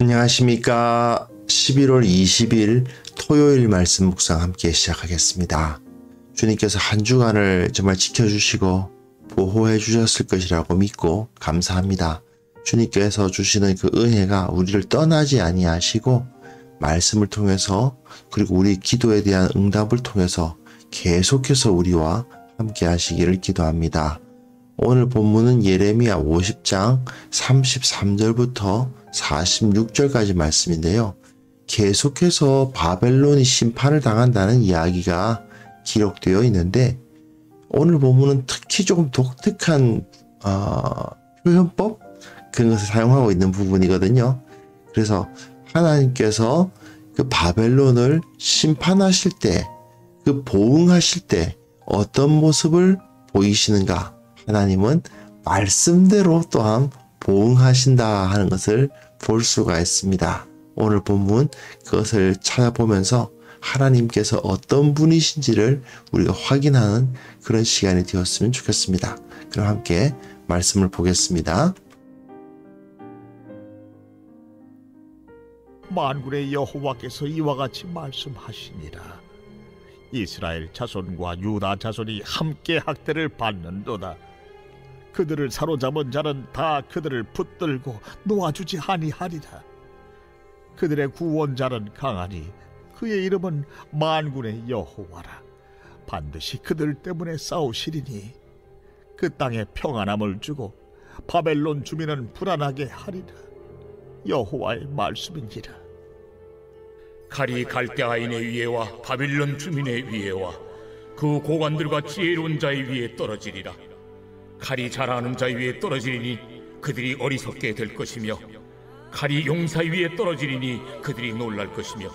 안녕하십니까. 11월 20일 토요일 말씀 묵상 함께 시작하겠습니다. 주님께서 한 주간을 정말 지켜주시고 보호해 주셨을 것이라고 믿고 감사합니다. 주님께서 주시는 그 은혜가 우리를 떠나지 아니하시고 말씀을 통해서 그리고 우리 기도에 대한 응답을 통해서 계속해서 우리와 함께 하시기를 기도합니다. 오늘 본문은 예레미야 50장 33절부터 46절까지 말씀인데요. 계속해서 바벨론이 심판을 당한다는 이야기가 기록되어 있는데 오늘 본문은 특히 조금 독특한 표현법? 그런 것을 사용하고 있는 부분이거든요. 그래서 하나님께서 그 바벨론을 심판하실 때, 그 보응하실 때 어떤 모습을 보이시는가? 하나님은 말씀대로 또한 보응하신다 하는 것을 볼 수가 있습니다. 오늘 본문 그것을 찾아보면서 하나님께서 어떤 분이신지를 우리가 확인하는 그런 시간이 되었으면 좋겠습니다. 그럼 함께 말씀을 보겠습니다. 만군의 여호와께서 이와 같이 말씀하시니라. 이스라엘 자손과 유다 자손이 함께 학대를 받는도다. 그들을 사로잡은 자는 다 그들을 붙들고 놓아주지 아니하리라. 그들의 구원자는 강하니 그의 이름은 만군의 여호와라. 반드시 그들 때문에 싸우시리니 그 땅에 평안함을 주고 바벨론 주민은 불안하게 하리라. 여호와의 말씀인지라. 칼이 갈대아인의 위에와 바빌론 주민의 위에와 그 고관들과 지혜로운 자의 위에 떨어지리라. 칼이 잘하는 자 위에 떨어지리니 그들이 어리석게 될 것이며 칼이 용사 위에 떨어지리니 그들이 놀랄 것이며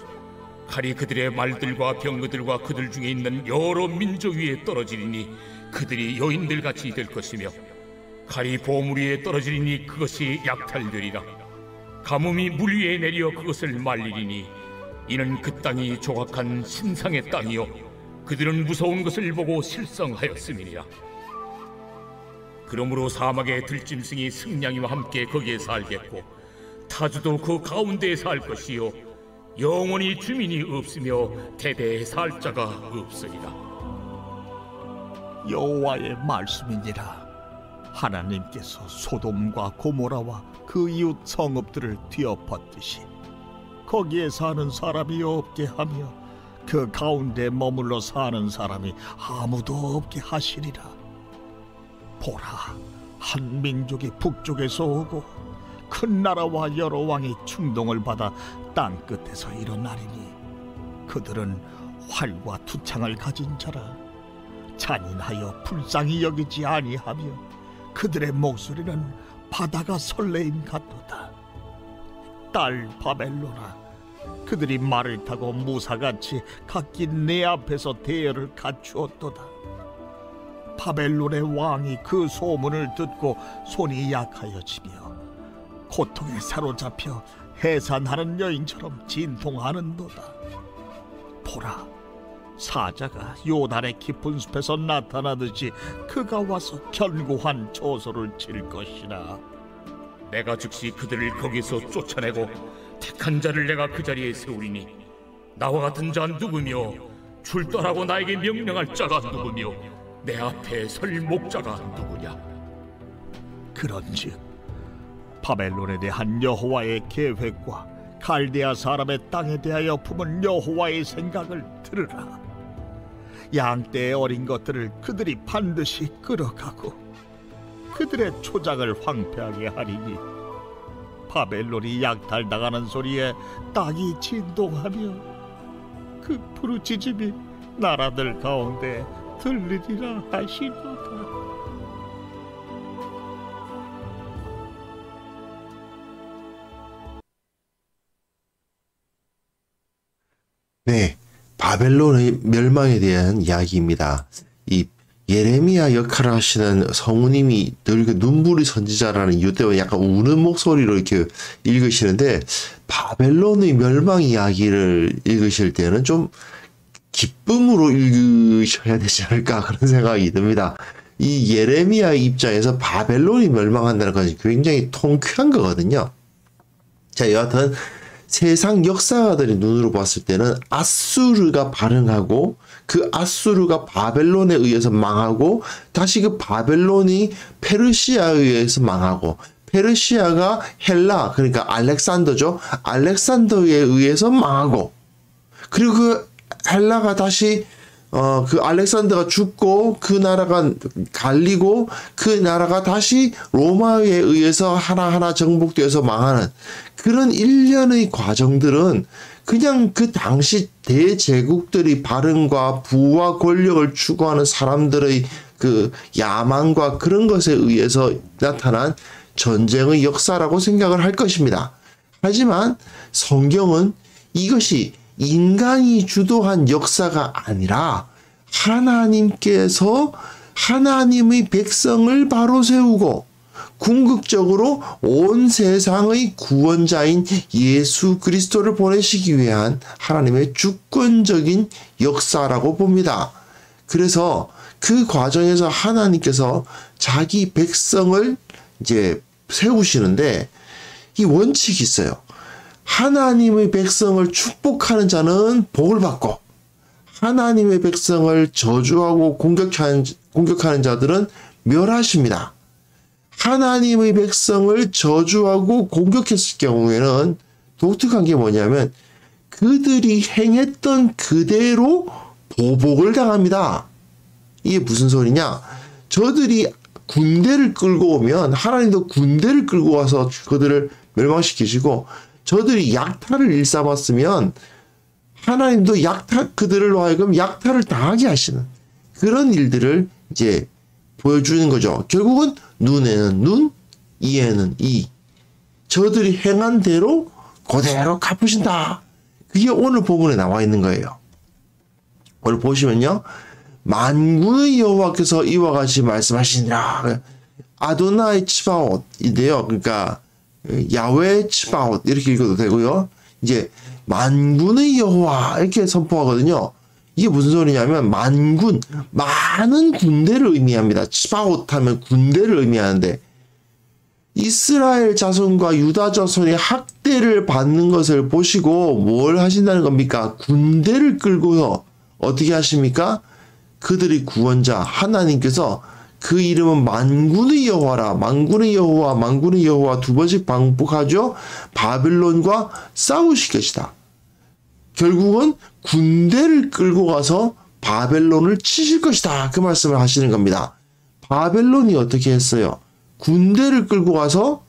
칼이 그들의 말들과 병거들과 그들 중에 있는 여러 민족 위에 떨어지리니 그들이 여인들같이 될 것이며 칼이 보물 위에 떨어지리니 그것이 약탈되리라. 가뭄이 물 위에 내려 그것을 말리리니 이는 그 땅이 조각한 신상의 땅이요 그들은 무서운 것을 보고 실성하였음이니라. 그러므로 사막의 들짐승이 승냥이와 함께 거기에 살겠고 타주도 그 가운데에 살 것이요 영원히 주민이 없으며 대대에 살 자가 없으리라. 여호와의 말씀이니라. 하나님께서 소돔과 고모라와 그 이웃 성읍들을 뒤엎었듯이 거기에 사는 사람이 없게 하며 그 가운데 머물러 사는 사람이 아무도 없게 하시리라. 보라, 한 민족이 북쪽에서 오고 큰 나라와 여러 왕이 충동을 받아 땅 끝에서 일어나리니 그들은 활과 투창을 가진 자라. 잔인하여 불쌍히 여기지 아니하며 그들의 목소리는 바다가 설레임 같도다. 딸 바벨론아, 그들이 말을 타고 무사같이 각기 내 앞에서 대열을 갖추었도다. 바벨론의 왕이 그 소문을 듣고 손이 약하여지며 고통에 사로잡혀 해산하는 여인처럼 진통하는도다. 보라, 사자가 요단의 깊은 숲에서 나타나듯이 그가 와서 견고한 조소를 칠 것이라. 내가 즉시 그들을 거기서 쫓아내고 택한 자를 내가 그 자리에 세우리니 나와 같은 자 누구며 출두하라고 나에게 명령할 자가 누구며 내 앞에 설 목자가 누구냐. 그런즉 바벨론에 대한 여호와의 계획과 갈대아 사람의 땅에 대하여 품은 여호와의 생각을 들으라. 양떼의 어린 것들을 그들이 반드시 끌어가고 그들의 초장을 황폐하게 하리니 바벨론이 약탈당하는 소리에 땅이 진동하며 그 부르짖음이 나라들 가운데 들리리라 하시도다. 네, 바벨론의 멸망에 대한 이야기입니다. 이 예레미야 역할을 하시는 성우님이 늘 그 눈부리 선지자라는 이유 때문에 약간 우는 목소리로 이렇게 읽으시는데 바벨론의 멸망 이야기를 읽으실 때는 좀 기쁨으로 읽으셔야 되지 않을까 그런 생각이 듭니다. 이 예레미야 입장에서 바벨론이 멸망한다는 것은 굉장히 통쾌한 거거든요. 자, 여하튼 세상 역사가들이 눈으로 봤을 때는 아수르가 발흥하고 그 아수르가 바벨론에 의해서 망하고 다시 그 바벨론이 페르시아에 의해서 망하고 페르시아가 헬라 그러니까 알렉산더죠. 알렉산더에 의해서 망하고 그리고 그 헬라가 다시 그 알렉산더가 죽고 그 나라가 갈리고 그 나라가 다시 로마에 의해서 하나하나 정복되어서 망하는 그런 일련의 과정들은 그냥 그 당시 대제국들이 발흥과 부와 권력을 추구하는 사람들의 그 야망과 그런 것에 의해서 나타난 전쟁의 역사라고 생각을 할 것입니다. 하지만 성경은 이것이 인간이 주도한 역사가 아니라 하나님께서 하나님의 백성을 바로 세우고 궁극적으로 온 세상의 구원자인 예수 그리스도를 보내시기 위한 하나님의 주권적인 역사라고 봅니다. 그래서 그 과정에서 하나님께서 자기 백성을 이제 세우시는데 이 원칙이 있어요. 하나님의 백성을 축복하는 자는 복을 받고 하나님의 백성을 저주하고 공격하는 자들은 멸하십니다. 하나님의 백성을 저주하고 공격했을 경우에는 독특한 게 뭐냐면 그들이 행했던 그대로 보복을 당합니다. 이게 무슨 소리냐? 저들이 군대를 끌고 오면 하나님도 군대를 끌고 와서 그들을 멸망시키시고 저들이 약탈을 일삼았으면 하나님도 그들로 하여금 약탈을 당하게 하시는 그런 일들을 이제 보여주는 거죠. 결국은 눈에는 눈, 이에는 이. 저들이 행한 대로 그대로 갚으신다. 그게 오늘 본문에 나와 있는 거예요. 오늘 보시면요. 만군의 여호와께서 이와 같이 말씀하시니라. 아도나이 츠바옷인데요. 그러니까 야외 츠바옷 이렇게 읽어도 되고요. 이제 만군의 여호와 이렇게 선포하거든요. 이게 무슨 소리냐면 만군, 많은 군대를 의미합니다. 츠바옷 하면 군대를 의미하는데 이스라엘 자손과 유다 자손이 학대를 받는 것을 보시고 뭘 하신다는 겁니까? 군대를 끌고서 어떻게 하십니까? 그들의 구원자 하나님께서 그 이름은 만군의 여호와라. 만군의 여호와, 만군의 여호와 두 번씩 반복하죠. 바빌론과 싸우실 것이다. 결국은 군대를 끌고 가서 바벨론을 치실 것이다. 그 말씀을 하시는 겁니다. 바벨론이 어떻게 했어요? 군대를 끌고 가서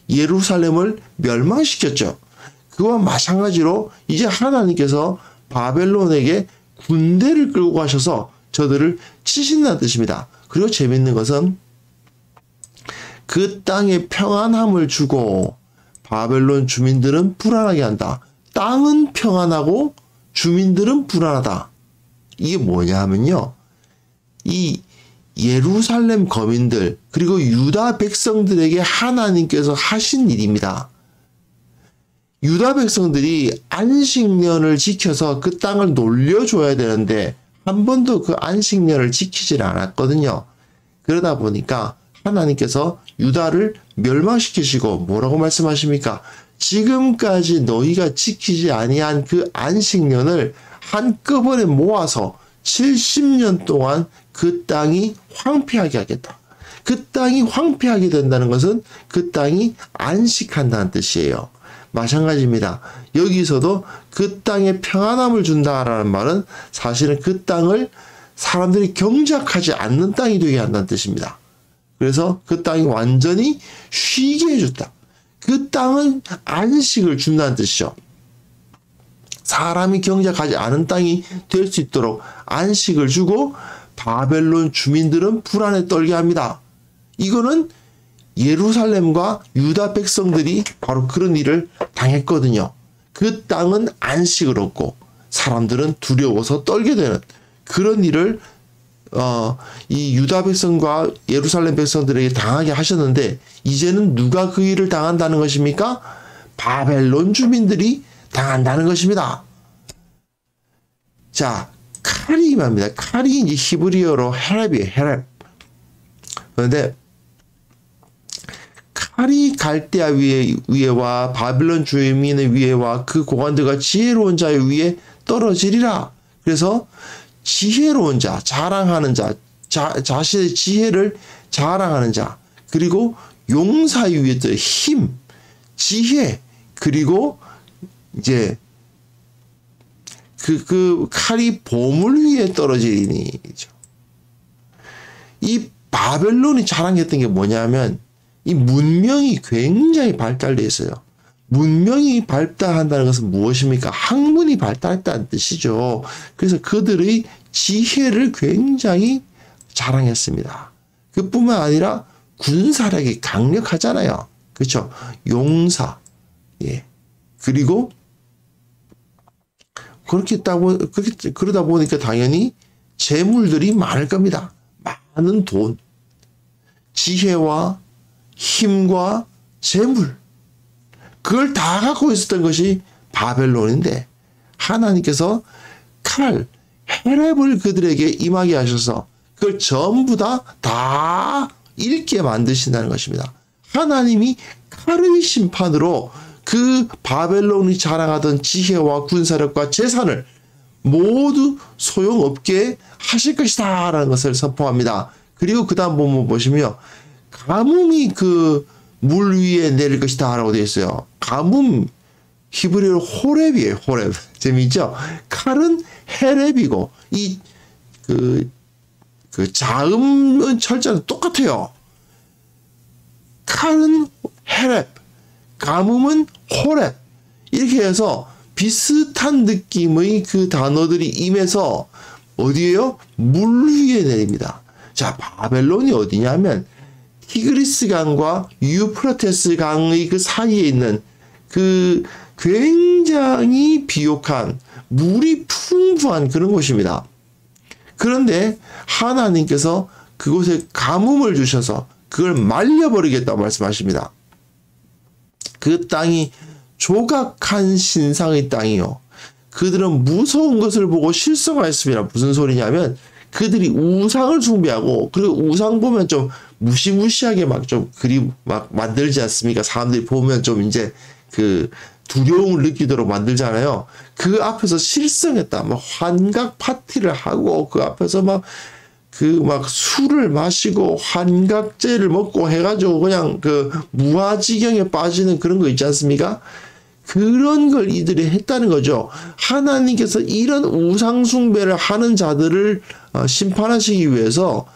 예루살렘을 멸망시켰죠. 그와 마찬가지로 이제 하나님께서 바벨론에게 군대를 끌고 가셔서 저들을 치신다는 뜻입니다. 그리고 재밌는 것은 그 땅에 평안함을 주고 바벨론 주민들은 불안하게 한다. 땅은 평안하고 주민들은 불안하다. 이게 뭐냐 하면요. 이 예루살렘 거민들 그리고 유다 백성들에게 하나님께서 하신 일입니다. 유다 백성들이 안식년을 지켜서 그 땅을 놀려줘야 되는데 한 번도 그 안식년을 지키질 않았거든요. 그러다 보니까 하나님께서 유다를 멸망시키시고 뭐라고 말씀하십니까? 지금까지 너희가 지키지 아니한 그 안식년을 한꺼번에 모아서 70년 동안 그 땅이 황폐하게 하겠다. 그 땅이 황폐하게 된다는 것은 그 땅이 안식한다는 뜻이에요. 마찬가지입니다. 여기서도 그 땅에 평안함을 준다라는 말은 사실은 그 땅을 사람들이 경작하지 않는 땅이 되게 한다는 뜻입니다. 그래서 그 땅이 완전히 쉬게 해줬다. 그 땅은 안식을 준다는 뜻이죠. 사람이 경작하지 않은 땅이 될 수 있도록 안식을 주고 바벨론 주민들은 불안에 떨게 합니다. 이거는 예루살렘과 유다 백성들이 바로 그런 일을 당했거든요. 그 땅은 안식을 얻고 사람들은 두려워서 떨게 되는 그런 일을 이 유다 백성과 예루살렘 백성들에게 당하게 하셨는데 이제는 누가 그 일을 당한다는 것입니까? 바벨론 주민들이 당한다는 것입니다. 자, 카림입니다. 칼이 이제 히브리어로 헤렙이에요. 헤렙. 그런데 칼이 갈대아 위에와 바빌론 주민의 위에와 그 고관들과 지혜로운 자의 위에 떨어지리라. 그래서 지혜로운 자, 자랑하는 자, 자신의 지혜를 자랑하는 자, 그리고 용사의 위에 떨어져 힘, 지혜, 그리고 이제 그 칼이 보물 위에 떨어지리니. 이 바벨론이 자랑했던 게 뭐냐면 이 문명이 굉장히 발달되어 있어요. 문명이 발달한다는 것은 무엇입니까? 학문이 발달했다는 뜻이죠. 그래서 그들의 지혜를 굉장히 자랑했습니다. 그뿐만 아니라 군사력이 강력하잖아요. 그렇죠? 용사, 예. 그리고 그러다 보니까 당연히 재물들이 많을 겁니다. 많은 돈, 지혜와 힘과 재물, 그걸 다 갖고 있었던 것이 바벨론인데 하나님께서 칼, 헤렙을 그들에게 임하게 하셔서 그걸 전부 다 잃게 만드신다는 것입니다. 하나님이 칼의 심판으로 그 바벨론이 자랑하던 지혜와 군사력과 재산을 모두 소용없게 하실 것이다 라는 것을 선포합니다. 그리고 그 다음 본문 보시면 가뭄이 그 물 위에 내릴 것이다 라고 되어 있어요. 가뭄, 히브리어로 호렙이에요. 호렙. 재미있죠? 칼은 헤렙이고 그 자음 철자는 똑같아요. 칼은 헤렙, 가뭄은 호렙. 이렇게 해서 비슷한 느낌의 그 단어들이 임해서 어디에요? 물 위에 내립니다. 자, 바벨론이 어디냐면 티그리스 강과 유프라테스 강의 그 사이에 있는 그 굉장히 비옥한 물이 풍부한 그런 곳입니다. 그런데 하나님께서 그곳에 가뭄을 주셔서 그걸 말려버리겠다고 말씀하십니다. 그 땅이 조각한 신상의 땅이요. 그들은 무서운 것을 보고 실성하였습니다. 무슨 소리냐면 그들이 우상을 숭배하고, 그리고 우상 보면 좀 무시무시하게 막 좀 그림 막 만들지 않습니까? 사람들이 보면 좀 이제 그 두려움을 느끼도록 만들잖아요. 그 앞에서 실성했다. 막 환각 파티를 하고 그 앞에서 막 술을 마시고 환각제를 먹고 해가지고 그냥 그 무아지경에 빠지는 그런 거 있지 않습니까? 그런 걸 이들이 했다는 거죠. 하나님께서 이런 우상숭배를 하는 자들을 심판하시기 위해서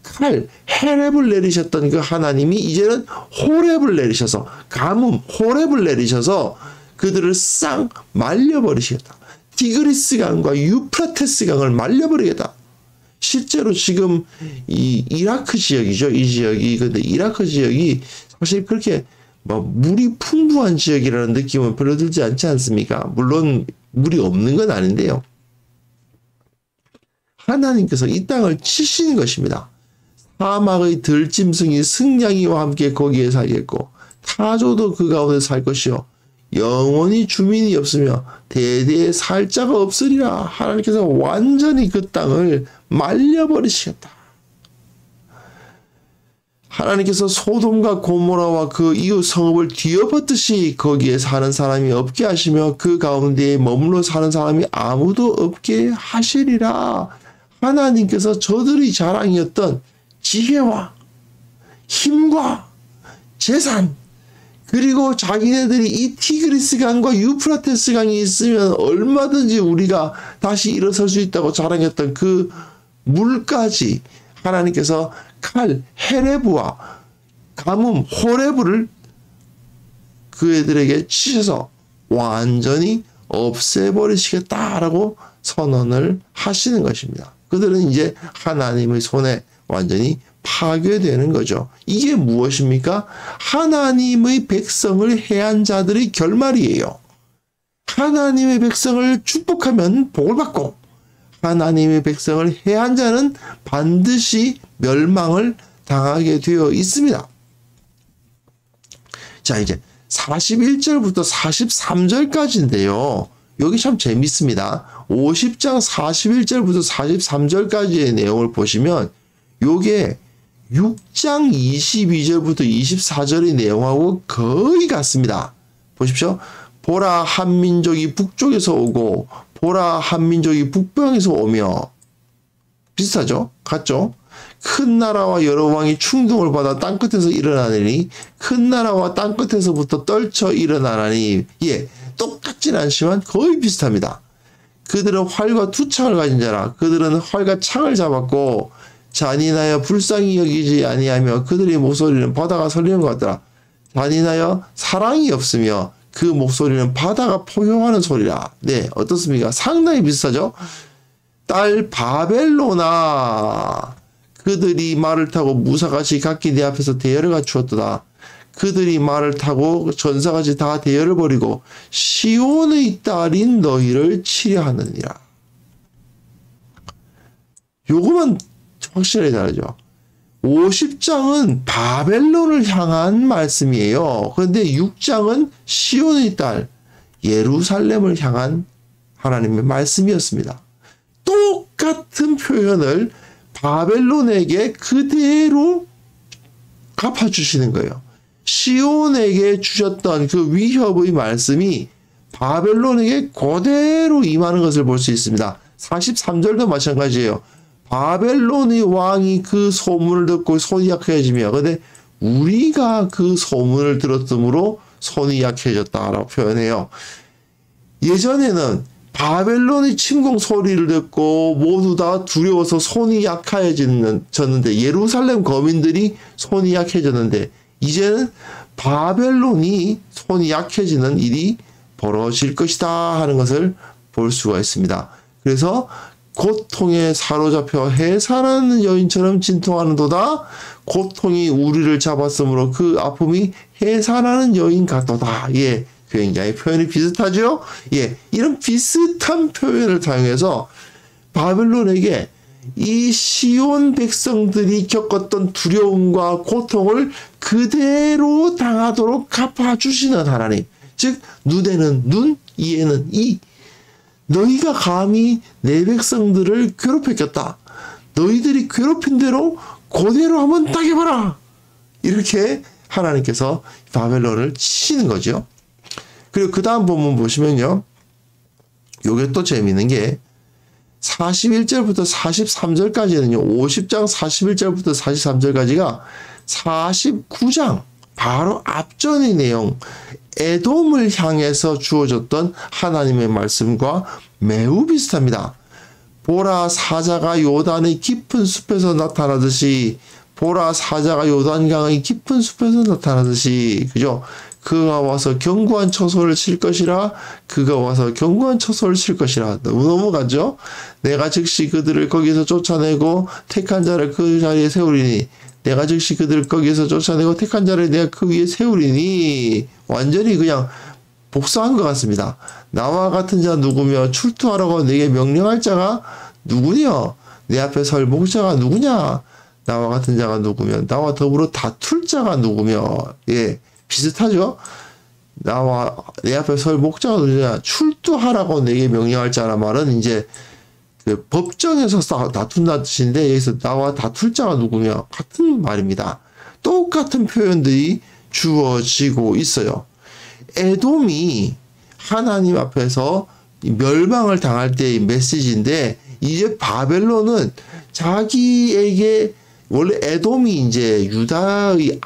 칼, 헤렙을 내리셨던 그 하나님이 이제는 호렙을 내리셔서 가뭄, 호렙을 내리셔서 그들을 싹 말려버리시겠다. 티그리스 강과 유프라테스 강을 말려버리겠다. 실제로 지금 이 이라크 지역이죠. 이 지역이. 근데 이라크 지역이 사실 그렇게 물이 풍부한 지역이라는 느낌은 별로 들지 않지 않습니까? 물론 물이 없는 건 아닌데요. 하나님께서 이 땅을 치신 것입니다. 사막의 들짐승이 승냥이와 함께 거기에 살겠고 타조도 그 가운데 살 것이요 영원히 주민이 없으며 대대에 살 자가 없으리라. 하나님께서 완전히 그 땅을 말려버리시겠다. 하나님께서 소돔과 고모라와 그 이웃 성읍을 뒤엎었듯이 거기에 사는 사람이 없게 하시며 그 가운데에 머물러 사는 사람이 아무도 없게 하시리라. 하나님께서 저들의 자랑이었던 지혜와 힘과 재산, 그리고 자기네들이 이 티그리스 강과 유프라테스 강이 있으면 얼마든지 우리가 다시 일어설 수 있다고 자랑했던 그 물까지 하나님께서 칼, 헤레브와 가뭄, 호레브를 그 애들에게 치셔서 완전히 없애버리시겠다라고 선언을 하시는 것입니다. 그들은 이제 하나님의 손에 완전히 파괴되는 거죠. 이게 무엇입니까? 하나님의 백성을 해한 자들의 결말이에요. 하나님의 백성을 축복하면 복을 받고 하나님의 백성을 해한 자는 반드시 멸망을 당하게 되어 있습니다. 자, 이제 41절부터 43절까지인데요. 여기 참 재밌습니다. 50장 41절부터 43절까지의 내용을 보시면 요게 6장 22절부터 24절의 내용하고 거의 같습니다. 보십시오. 보라 한 민족이 북쪽에서 오고 보라 한 민족이 북방에서 오며 비슷하죠? 같죠? 큰 나라와 여러 왕이 충동을 받아 땅끝에서 일어나느니 큰 나라와 땅끝에서부터 떨쳐 일어나나니 예, 똑같진 않지만 거의 비슷합니다. 그들은 활과 투창을 가진 자라. 그들은 활과 창을 잡았고 잔인하여 불쌍히 여기지 아니하며 그들의 목소리는 바다가 설리는 것 같더라. 잔인하여 사랑이 없으며 그 목소리는 바다가 포효하는 소리라. 네, 어떻습니까? 상당히 비슷하죠? 딸 바벨로나, 그들이 말을 타고 무사같이 각기 내 앞에서 대열을 갖추었도다. 그들이 말을 타고 전사같이 다 대열을 벌이고 시온의 딸인 너희를 치려하느니라. 요거만 확실하게 다르죠. 50장은 바벨론을 향한 말씀이에요. 그런데 6장은 시온의 딸 예루살렘을 향한 하나님의 말씀이었습니다. 똑같은 표현을 바벨론에게 그대로 갚아주시는 거예요. 시온에게 주셨던 그 위협의 말씀이 바벨론에게 그대로 임하는 것을 볼 수 있습니다. 43절도 마찬가지예요. 바벨론의 왕이 그 소문을 듣고 손이 약해지며, 근데 우리가 그 소문을 들었으므로 손이 약해졌다라고 표현해요. 예전에는 바벨론의 침공 소리를 듣고 모두 다 두려워서 손이 약해졌는데, 예루살렘 거민들이 손이 약해졌는데, 이제는 바벨론이 손이 약해지는 일이 벌어질 것이다 하는 것을 볼 수가 있습니다. 그래서 고통에 사로잡혀 해산하는 여인처럼 진통하는도다. 고통이 우리를 잡았으므로 그 아픔이 해산하는 여인 같도다. 예, 굉장히 표현이 비슷하죠? 예, 이런 비슷한 표현을 사용해서 바벨론에게 이 시온 백성들이 겪었던 두려움과 고통을 그대로 당하도록 갚아주시는 하나님. 즉, 눈에는 눈, 이에는 이. 너희가 감히 내 백성들을 괴롭혔겠다. 너희들이 괴롭힌 대로 그대로 한번 당해봐라. 이렇게 하나님께서 바벨론을 치시는 거죠. 그리고 그 다음 본문 보시면요. 요게 또 재미있는 게 41절부터 43절까지는요. 50장 41절부터 43절까지가 49장 바로 앞전의 내용, 에돔을 향해서 주어졌던 하나님의 말씀과 매우 비슷합니다. 보라, 사자가 요단의 깊은 숲에서 나타나듯이, 보라, 사자가 요단강의 깊은 숲에서 나타나듯이, 그죠? 그가 와서 견고한 처소를 칠 것이라, 그가 와서 견고한 처소를 칠 것이라. 너무 가죠? 내가 즉시 그들을 거기서 쫓아내고 택한 자를 그 자리에 세우리니, 내가 즉시 그들을 거기에서 쫓아내고 택한 자를 내가 그 위에 세우리니. 완전히 그냥 복사한 것 같습니다. 나와 같은 자 누구며 출두하라고 내게 명령할 자가 누구냐? 내 앞에 설 목자가 누구냐? 나와 같은 자가 누구며 나와 더불어 다툴 자가 누구며. 예, 비슷하죠? 나와 내 앞에 설 목자가 누구냐? 출두하라고 내게 명령할 자란 말은 이제 그 법정에서 다툰다는 뜻인데, 여기서 나와 다툴 자가 누구냐? 같은 말입니다. 똑같은 표현들이 주어지고 있어요. 에돔이 하나님 앞에서 멸망을 당할 때의 메시지인데, 이제 바벨론은 자기에게, 원래 에돔이 이제 유다의,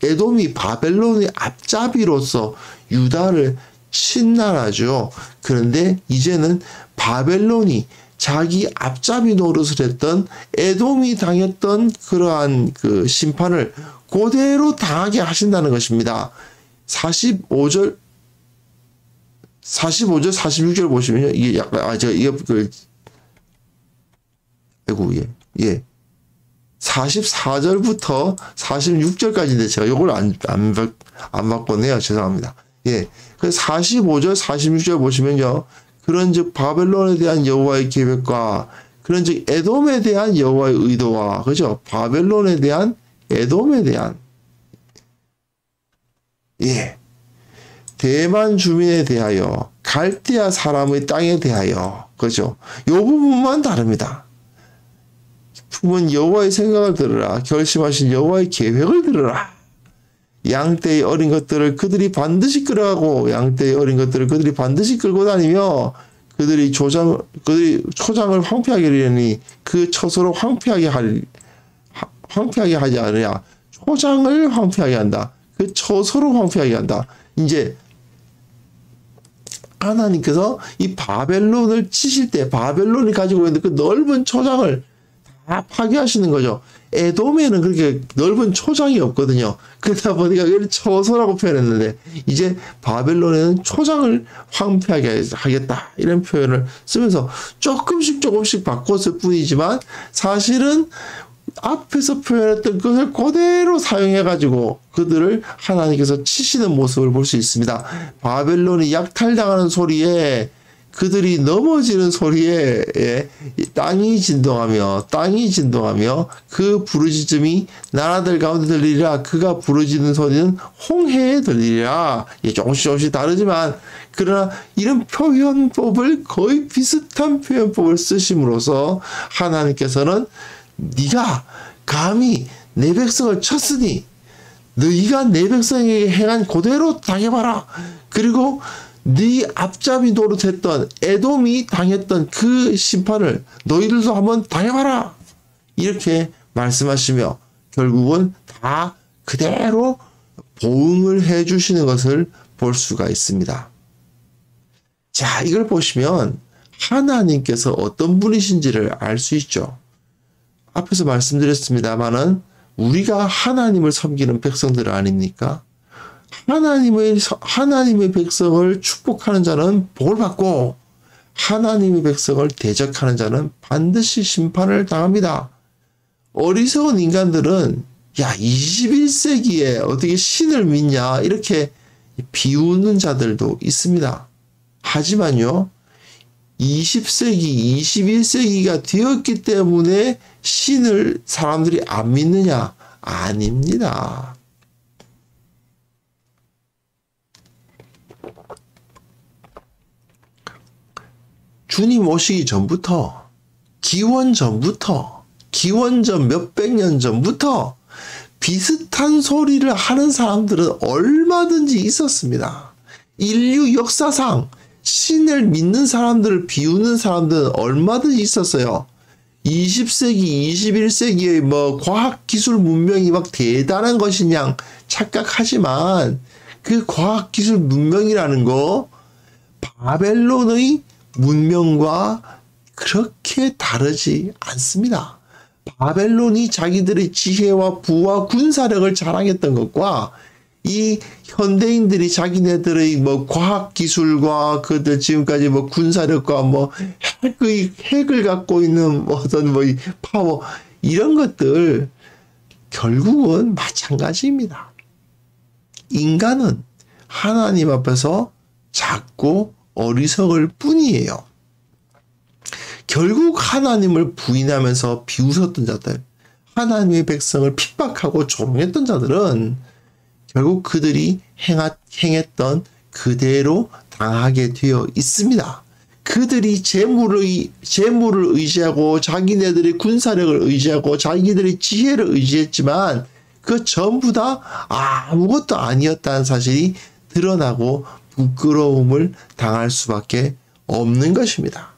에돔이 바벨론의 앞잡이로서 유다를 친 나라죠. 그런데 이제는 바벨론이 자기 앞잡이 노릇을 했던 에돔이 당했던 그러한 그 심판을 그대로 당하게 하신다는 것입니다. 45절, 46절 보시면요. 이게 약간, 예. 44절부터 46절까지인데 제가 이걸 안 바꿨네요. 죄송합니다. 예. 그 45절, 46절 보시면요. 그런즉 바벨론에 대한 여호와의 계획과 그런즉 에돔에 대한 여호와의 의도와, 그죠? 바벨론에 대한, 에돔에 대한, 예, 대만 주민에 대하여, 갈대아 사람의 땅에 대하여, 그죠? 요 부분만 다릅니다. 품은 여호와의 생각을 들으라. 결심하신 여호와의 계획을 들으라. 양떼의 어린 것들을 그들이 반드시 끌어가고 양떼의 어린 것들을 그들이 반드시 끌고 다니며 그들이 초장을 황폐하게 하리니 그 처소로 황폐하게 하지 않으냐. 초장을 황폐하게 한다. 그 처소로 황폐하게 한다. 이제 하나님께서 이 바벨론을 치실 때 바벨론이 가지고 있는 그 넓은 초장을 다 파괴하시는 거죠. 에돔에는 그렇게 넓은 초장이 없거든요. 그러다 보니까 이걸 처소라고 표현했는데 이제 바벨론에는 초장을 황폐하게 하겠다 이런 표현을 쓰면서 조금씩 바꿨을 뿐이지만 사실은 앞에서 표현했던 것을 그대로 사용해가지고 그들을 하나님께서 치시는 모습을 볼 수 있습니다. 바벨론이 약탈당하는 소리에 그들이 넘어지는 소리에 땅이 진동하며 그 부르짖음이 나라들 가운데 들리리라. 그가 부르짖는 소리는 홍해에 들리리라. 조금씩 다르지만 그러나 이런 표현법을 거의 비슷한 표현법을 쓰심으로써 하나님께서는 네가 감히 내 백성을 쳤으니 너희가 내 백성에게 행한 그대로 당해봐라. 그리고 네 앞잡이 노릇했던 에돔이 당했던 그 심판을 너희들도 한번 당해봐라. 이렇게 말씀하시며 결국은 다 그대로 보응을 해주시는 것을 볼 수가 있습니다. 자, 이걸 보시면 하나님께서 어떤 분이신지를 알 수 있죠. 앞에서 말씀드렸습니다마는 우리가 하나님을 섬기는 백성들 아닙니까? 하나님의 백성을 축복하는 자는 복을 받고 하나님의 백성을 대적하는 자는 반드시 심판을 당합니다. 어리석은 인간들은 21세기에 어떻게 신을 믿냐 이렇게 비웃는 자들도 있습니다. 하지만요. 20세기, 21세기가 되었기 때문에 신을 사람들이 안 믿느냐? 아닙니다. 주님 오시기 전부터, 기원 전 몇백 년 전부터 비슷한 소리를 하는 사람들은 얼마든지 있었습니다. 인류 역사상 신을 믿는 사람들을 비우는 사람들은 얼마든지 있었어요. 20세기, 21세기의 과학기술 문명이 막 대단한 것이냐 착각하지만 그 과학기술 문명이라는 거 바벨론의 문명과 그렇게 다르지 않습니다. 바벨론이 자기들의 지혜와 부와 군사력을 자랑했던 것과 이 현대인들이 자기네들의 과학 기술과 그들 지금까지 군사력과 핵을 갖고 있는 어떤 이 파워 이런 것들 결국은 마찬가지입니다. 인간은 하나님 앞에서 작고 어리석을 뿐이에요. 결국 하나님을 부인하면서 비웃었던 자들, 하나님의 백성을 핍박하고 조롱했던 자들은 결국 그들이 행했던 그대로 당하게 되어 있습니다. 그들이 재물을 의지하고 자기네들의 군사력을 의지하고 자기들의 지혜를 의지했지만 그 전부 다 아무것도 아니었다는 사실이 드러나고 부끄러움을 당할 수밖에 없는 것입니다.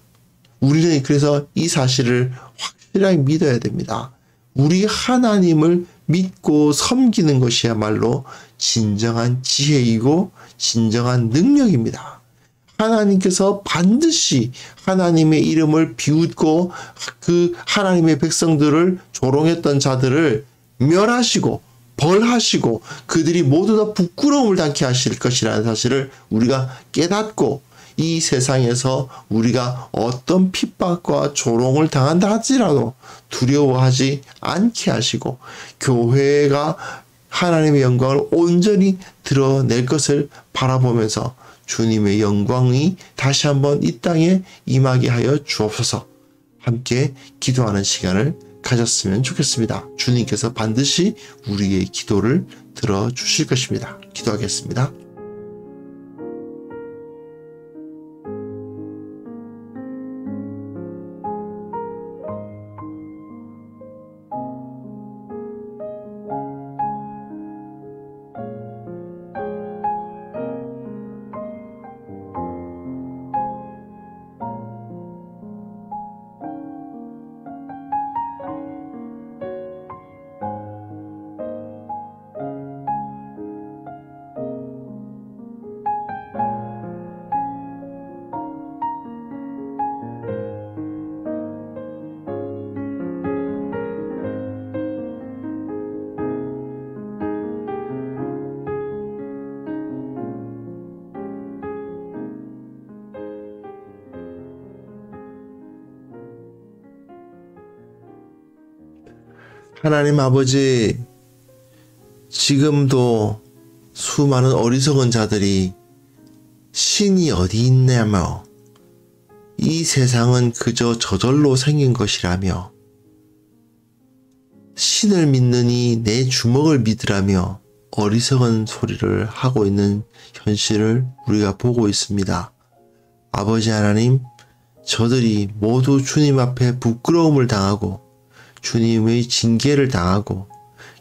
우리는 그래서 이 사실을 확실하게 믿어야 됩니다. 우리 하나님을 믿고 섬기는 것이야말로 진정한 지혜이고 진정한 능력입니다. 하나님께서 반드시 하나님의 이름을 비웃고 그 하나님의 백성들을 조롱했던 자들을 멸하시고 벌하시고 그들이 모두 다 부끄러움을 당케 하실 것이라는 사실을 우리가 깨닫고 이 세상에서 우리가 어떤 핍박과 조롱을 당한다 할지라도 두려워하지 않게 하시고 교회가 하나님의 영광을 온전히 드러낼 것을 바라보면서 주님의 영광이 다시 한번 이 땅에 임하게 하여 주옵소서. 함께 기도하는 시간을 가졌으면 좋겠습니다. 주님께서 반드시 우리의 기도를 들어주실 것입니다. 기도하겠습니다. 하나님 아버지, 지금도 수많은 어리석은 자들이 신이 어디 있냐며, 이 세상은 그저 저절로 생긴 것이라며, 신을 믿느니 내 주먹을 믿으라며 어리석은 소리를 하고 있는 현실을 우리가 보고 있습니다. 아버지 하나님, 저들이 모두 주님 앞에 부끄러움을 당하고 주님의 징계를 당하고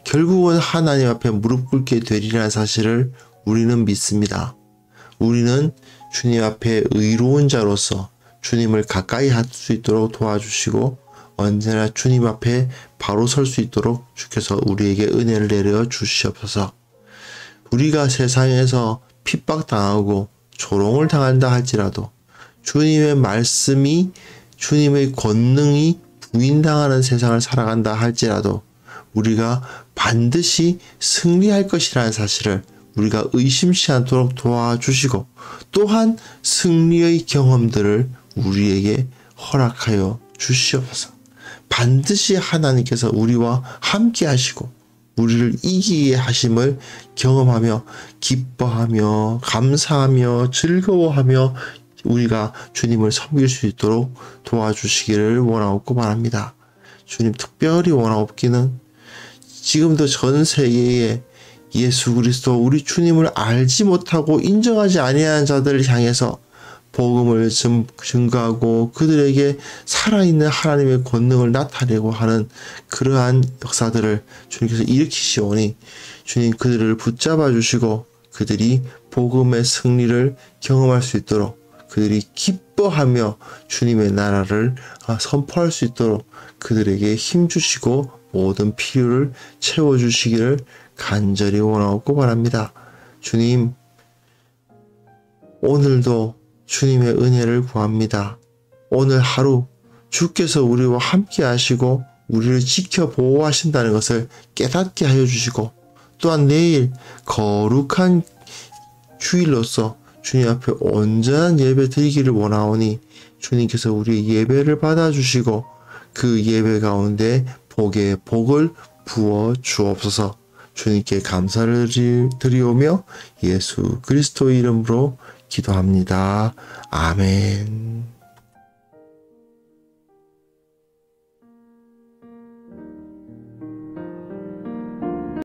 결국은 하나님 앞에 무릎 꿇게 되리라는 사실을 우리는 믿습니다. 우리는 주님 앞에 의로운 자로서 주님을 가까이 할 수 있도록 도와주시고 언제나 주님 앞에 바로 설 수 있도록 주께서 우리에게 은혜를 내려 주시옵소서. 우리가 세상에서 핍박당하고 조롱을 당한다 할지라도 주님의 말씀이, 주님의 권능이 부인당하는 세상을 살아간다 할지라도 우리가 반드시 승리할 것이라는 사실을 우리가 의심치 않도록 도와주시고 또한 승리의 경험들을 우리에게 허락하여 주시옵소서. 반드시 하나님께서 우리와 함께 하시고 우리를 이기게 하심을 경험하며 기뻐하며 감사하며 즐거워하며 우리가 주님을 섬길 수 있도록 도와주시기를 원하옵고 바랍니다. 주님, 특별히 원하옵기는 지금도 전 세계에 예수 그리스도 우리 주님을 알지 못하고 인정하지 아니하는 자들을 향해서 복음을 증거하고 그들에게 살아있는 하나님의 권능을 나타내고 하는 그러한 역사들을 주님께서 일으키시오니 주님, 그들을 붙잡아 주시고 그들이 복음의 승리를 경험할 수 있도록, 그들이 기뻐하며 주님의 나라를 선포할 수 있도록 그들에게 힘 주시고 모든 필요를 채워주시기를 간절히 원하옵고 바랍니다. 주님, 오늘도 주님의 은혜를 구합니다. 오늘 하루 주께서 우리와 함께 하시고 우리를 지켜 보호하신다는 것을 깨닫게 하여 주시고 또한 내일 거룩한 주일로서 주님 앞에 온전한 예배 드리기를 원하오니 주님께서 우리의 예배를 받아주시고 그 예배 가운데 복의 복을 부어 주옵소서. 주님께 감사를 드리오며 예수 그리스도의 이름으로 기도합니다. 아멘.